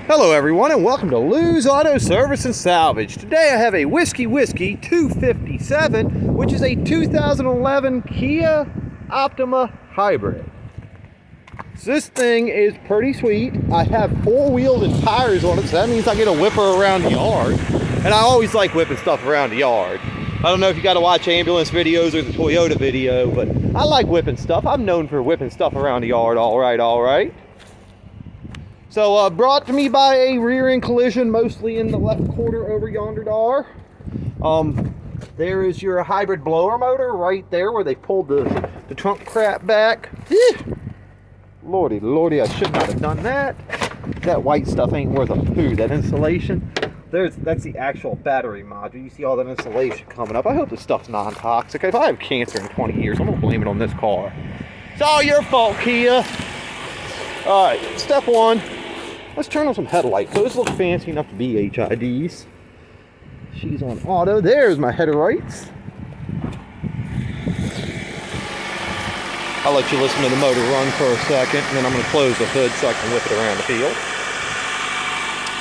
Hello everyone and welcome to Lews Auto Service and Salvage. Today I have a Whiskey 257, which is a 2011 Kia Optima hybrid. So this thing is pretty sweet. I have four wheels and tires on it, so that means I get to whip her around the yard. And I always like whipping stuff around the yard. I don't know if you got to watch ambulance videos or the Toyota video, but I like whipping stuff. I'm known for whipping stuff around the yard, all right. So brought to me by a rear end collision, mostly in the left quarter over yonder door. There is your hybrid blower motor right there where they pulled the trunk crap back. Lordy, I should not have done that. That white stuff ain't worth a poo, that insulation. That's the actual battery module. You see all that insulation coming up. I hope this stuff's non-toxic. If I have cancer in 20 years, I'm gonna blame it on this car. It's all your fault, Kia. All right, step one. Let's turn on some headlights. Those look fancy enough to be HIDs. She's on auto. There's my headlights. I'll let you listen to the motor run for a second, and then I'm going to close the hood so I can whip it around the field.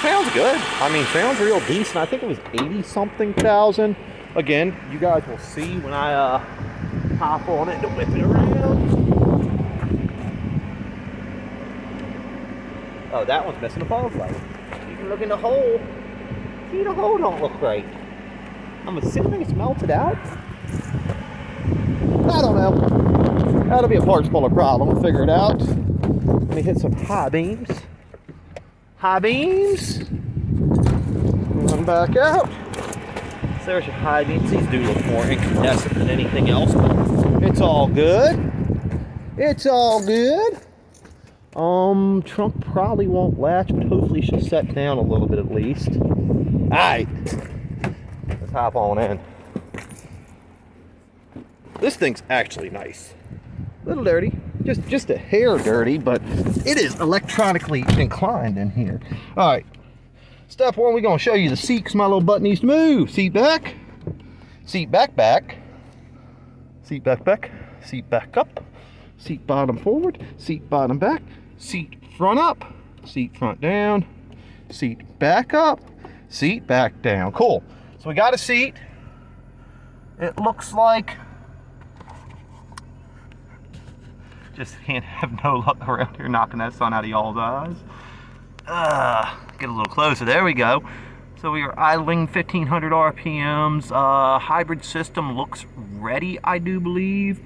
Sounds good. I mean, sounds real decent. I think it was 80-something thousand. Again, you guys will see when I hop on it to whip it around. Oh, that one's missing a fog light. You can look in the hole. See, the hole don't look right. I'm assuming it's melted out. I don't know. That'll be a parts puller problem. We'll figure it out. Let me hit some high beams. High beams. Run back out. So there's your high beams. These do look more incandescent than anything else, but it's all good. It's all good. Trunk probably won't latch, but hopefully she'll set down a little bit at least. Alright, let's hop on in. This thing's actually nice. A little dirty, just a hair dirty, but it is electronically inclined in here. Alright, step one, we're gonna show you the seat because my little butt needs to move. Seat back, seat back, seat back, seat back up. Seat bottom forward, seat bottom back, seat front up, seat front down, seat back up, seat back down. Cool. So we got a seat. It looks like, just can't have no luck around here knocking that sun out of y'all's eyes. Get a little closer. There we go. So we are idling 1500 RPMs. Hybrid system looks ready, I do believe.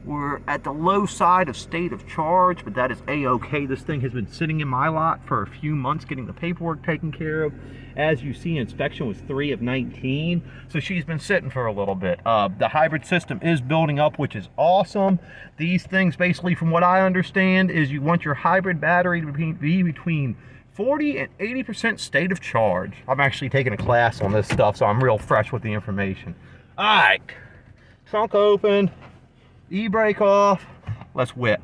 We're at the low side of state of charge, but that is a-okay. This thing has been sitting in my lot for a few months getting the paperwork taken care of. As you see, inspection was 3 of 19, so she's been sitting for a little bit. The hybrid system is building up, which is awesome. These things, basically, from what I understand, is you want your hybrid battery to be between 40 and 80% state of charge. I'm actually taking a class on this stuff, so I'm real fresh with the information. All right, trunk open. E-brake off. Let's whip.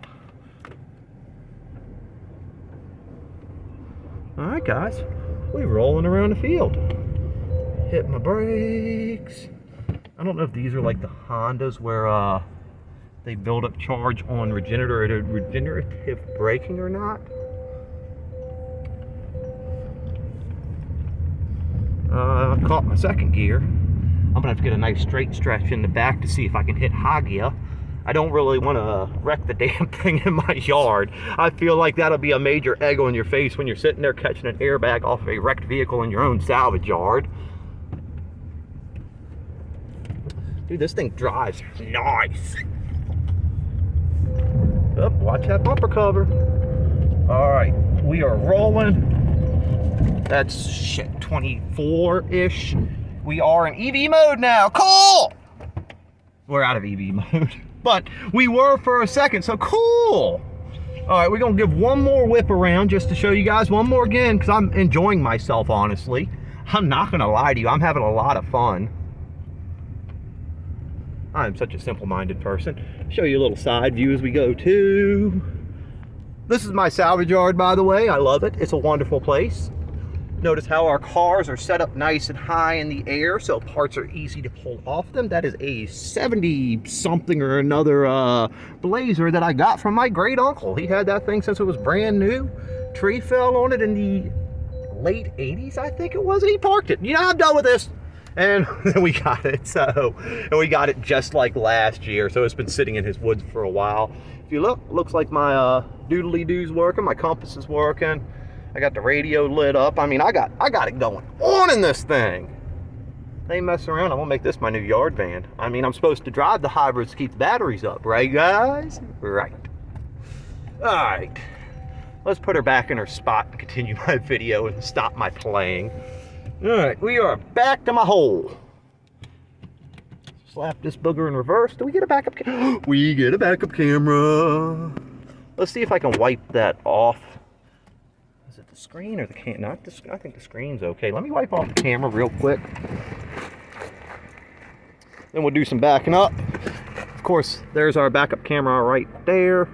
All right, guys, we're rolling around the field. Hit my brakes. I don't know if these are like the Hondas where they build up charge on regenerative braking or not. I caught my second gear. I'm gonna have to get a nice straight stretch in the back to see if I can hit high gear. I don't really want to wreck the damn thing in my yard. I feel like that'll be a major egg on your face when you're sitting there catching an airbag off of a wrecked vehicle in your own salvage yard. Dude, this thing drives nice. Oh, watch that bumper cover. All right, we are rolling. That's shit, 24-ish. We are in EV mode now. Cool! We're out of EV mode. But we were for a second, so cool. All right, we're gonna give one more whip around just to show you guys one more again, because I'm enjoying myself, honestly. I'm not gonna lie to you, I'm having a lot of fun. I'm such a simple-minded person. Show you a little side view as we go too. This is my salvage yard, by the way. I love it, it's a wonderful place. Notice how our cars are set up nice and high in the air, so parts are easy to pull off them. That is a 70-something or another Blazer that I got from my great uncle. He had that thing since it was brand new. Tree fell on it in the late 80s, I think it was, and he parked it. You know, I'm done with this. And then we got it, and we got it just like last year, so it's been sitting in his woods for a while. If you look, looks like my doodly-doo's working, my compass is working. I got the radio lit up. I mean, I got it going on in this thing. They ain't messing around. I'm gonna make this my new yard van. I mean, I'm supposed to drive the hybrids to keep the batteries up, right, guys? Right. All right. Let's put her back in her spot and continue my video and stop my playing. All right, we are back to my hole. Slap this booger in reverse. Do we get a backup camera? We get a backup camera. Let's see if I can wipe that off. Is it the screen or the can? Not the. I think the screen's okay. Let me wipe off the camera real quick. Then we'll do some backing up. Of course, there's our backup camera right there.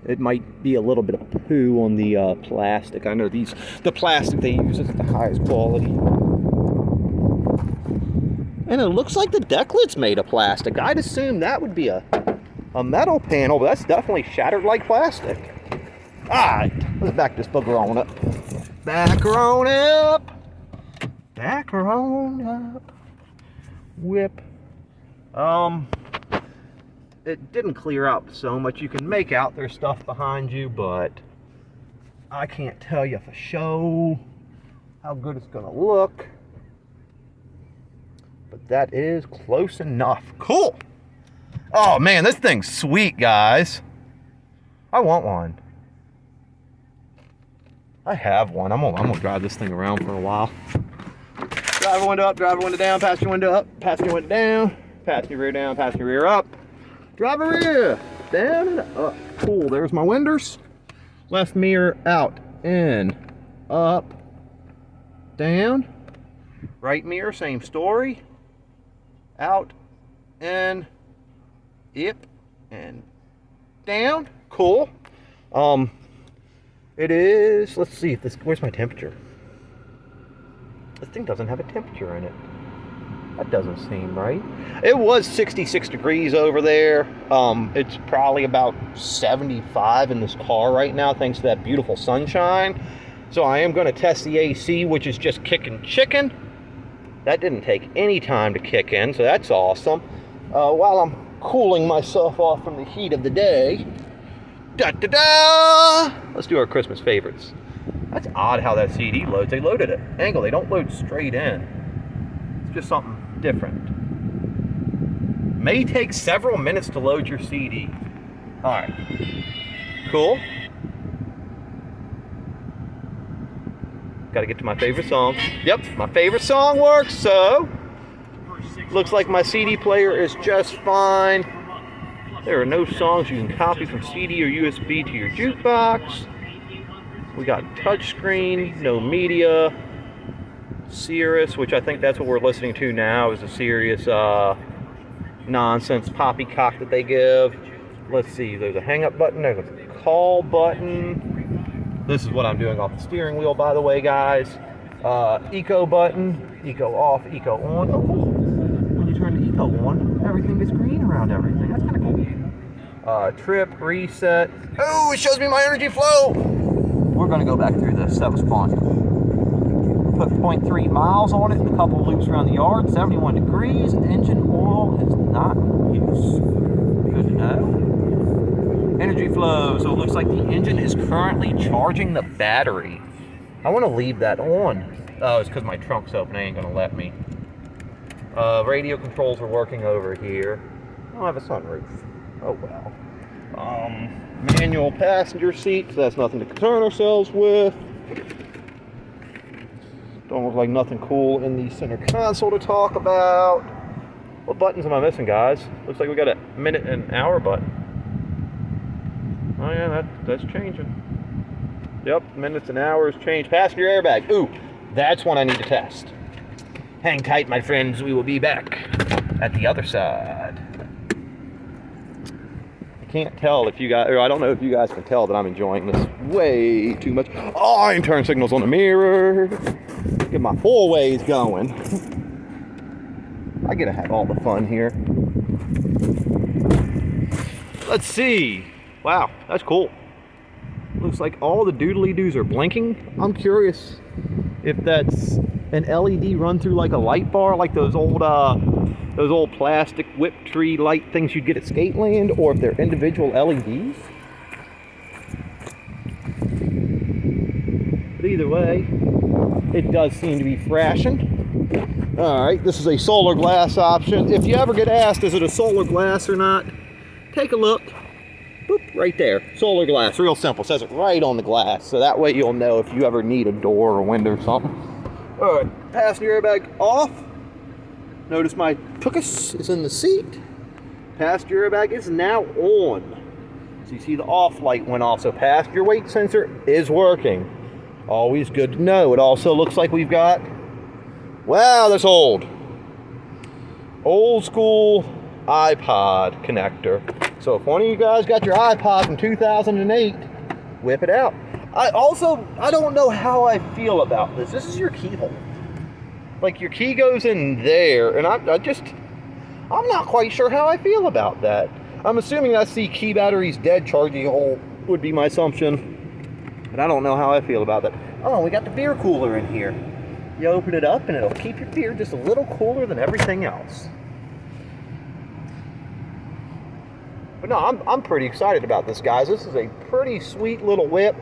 It might be a little bit of poo on the plastic. I know the plastic they use isn't the highest quality. And it looks like the deck lid's made of plastic. I'd assume that would be a metal panel, but that's definitely shattered like plastic. Alright, let's back this booger on up. Back her on up. Back her on up. Whip. It didn't clear out so much. You can make out there's stuff behind you, but I can't tell you for sure how good it's gonna look. But that is close enough. Cool. Oh man, this thing's sweet, guys. I want one. I have one. I'm gonna drive this thing around for a while. Driver window up, driver window down, passenger window up, passenger window down, passenger rear down, passenger rear up. Driver rear, down and up. Cool, there's my windows. Left mirror out, in, up, down. Right mirror, same story. Out, in, up, and down. Cool. It is, let's see if this, where's my temperature? This thing doesn't have a temperature in it. That doesn't seem right. It was 66 degrees over there. It's probably about 75 in this car right now, thanks to that beautiful sunshine. So I am going to test the AC, which is just kicking chicken. That didn't take any time to kick in, so that's awesome. While I'm cooling myself off from the heat of the day, let's do our Christmas favorites. That's odd how that CD loads. They load it at an angle. They don't load straight in. It's just something different. May take several minutes to load your CD. All right. Cool. Got to get to my favorite song. Yep, my favorite song works, so looks like my CD player is just fine. There are no songs you can copy from CD or USB to your jukebox. We got touchscreen, no media, Sirius, which I think that's what we're listening to now, is a Sirius nonsense poppycock that they give. Let's see, there's a hang up button, there's a call button. This is what I'm doing off the steering wheel, by the way, guys. Eco button, eco off, eco on. Oh, when you turn the eco on, everything gets green around everything. That's kind of cool. Trip, reset. Oh, it shows me my energy flow. We're gonna go back through this, that was fun. Put 0.3 miles on it, a couple loops around the yard, 71 degrees, engine oil is not in use. Good to know. Energy flow, so it looks like the engine is currently charging the battery. I wanna leave that on. Oh, it's because my trunk's open, they ain't gonna let me. Radio controls are working over here. I don't have a sunroof. Oh well. Manual passenger seat, so that's nothing to concern ourselves with. Don't look like nothing cool in the center console to talk about. What buttons am I missing, guys? Looks like we got a minute and hour button. Oh yeah, that's changing. Yep, minutes and hours change. Passenger airbag. Ooh, that's one I need to test. Hang tight, my friends. We will be back at the other side. I can't tell if you guys, or I don't know if you guys can tell that I'm enjoying this way too much. Oh, I'm turn signals on the mirror. Get my four ways going. I get to have all the fun here. Let's see. Wow, that's cool. Looks like all the doodly-doos are blinking. I'm curious if that's an LED run through like a light bar, like those old plastic whip tree light things you'd get at Skateland, or if they're individual LEDs. But either way, it does seem to be flashing. Alright, this is a solar glass option. If you ever get asked, is it a solar glass or not, take a look. Boop, right there. Solar glass, real simple. Says it right on the glass. So that way you'll know if you ever need a door or window or something. Alright, passenger airbag off. Notice my tuchus is in the seat. Passenger airbag is now on. So you see the off light went off. So passenger weight sensor is working. Always good to know. It also looks like we've got, wow, that's old school iPod connector. So if one of you guys got your iPod from 2008, whip it out. I don't know how I feel about this. This is your keyhole. Like, your key goes in there, and I'm not quite sure how I feel about that. I'm assuming that's the key battery's dead charging hole, would be my assumption. But I don't know how I feel about that. Oh, we got the beer cooler in here. You open it up, and it'll keep your beer just a little cooler than everything else. But no, I'm pretty excited about this, guys. This is a pretty sweet little whip.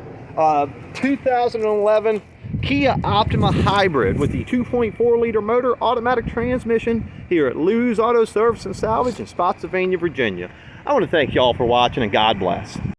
2011 Kia Optima Hybrid with the 2.4 liter motor, automatic transmission, here at Lews Auto Service and Salvage in Spotsylvania, Virginia. I want to thank y'all for watching, and God bless.